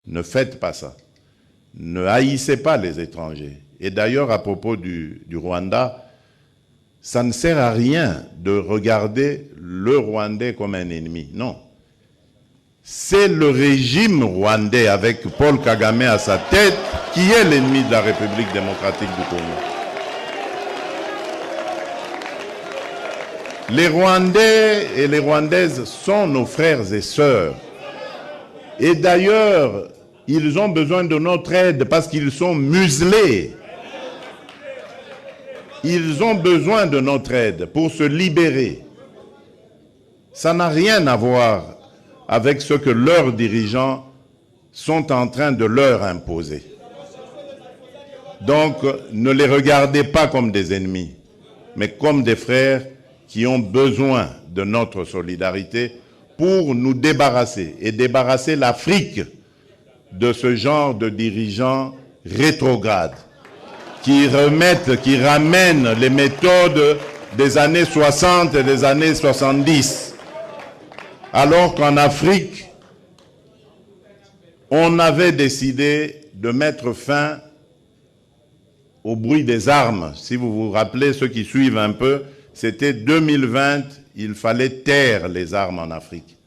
Ne faites pas ça. Ne haïssez pas les étrangers. Et d'ailleurs, à propos du Rwanda, ça ne sert à rien de regarder le Rwandais comme un ennemi. Non. C'est le régime rwandais avec Paul Kagame à sa tête qui est l'ennemi de la République démocratique du Congo. Les Rwandais et les Rwandaises sont nos frères et sœurs. Et d'ailleurs, ils ont besoin de notre aide parce qu'ils sont muselés. Ils ont besoin de notre aide pour se libérer. Ça n'a rien à voir avec ce que leurs dirigeants sont en train de leur imposer. Donc, ne les regardez pas comme des ennemis, mais comme des frères qui ont besoin de notre solidarité pour nous débarrasser et débarrasser l'Afrique de ce genre de dirigeants rétrogrades qui ramènent les méthodes des années 60 et des années 70. Alors qu'en Afrique, on avait décidé de mettre fin au bruit des armes. Si vous vous rappelez, ceux qui suivent un peu, c'était 2020, il fallait taire les armes en Afrique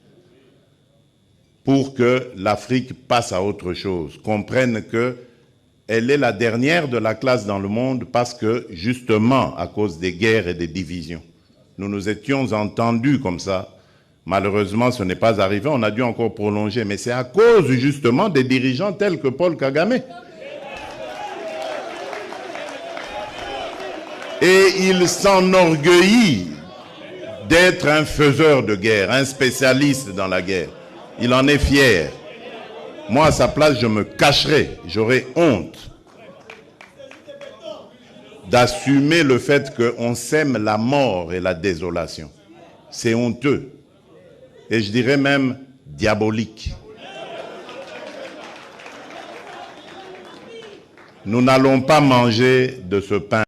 pour que l'Afrique passe à autre chose, comprenne qu'elle est la dernière de la classe dans le monde parce que, justement, à cause des guerres et des divisions, nous nous étions entendus comme ça. Malheureusement, ce n'est pas arrivé, on a dû encore prolonger, mais c'est à cause justement des dirigeants tels que Paul Kagame. Et il s'enorgueillit d'être un faiseur de guerre, un spécialiste dans la guerre. Il en est fier. Moi, à sa place, je me cacherais, j'aurais honte d'assumer le fait qu'on sème la mort et la désolation. C'est honteux. Et je dirais même diabolique. Nous n'allons pas manger de ce pain.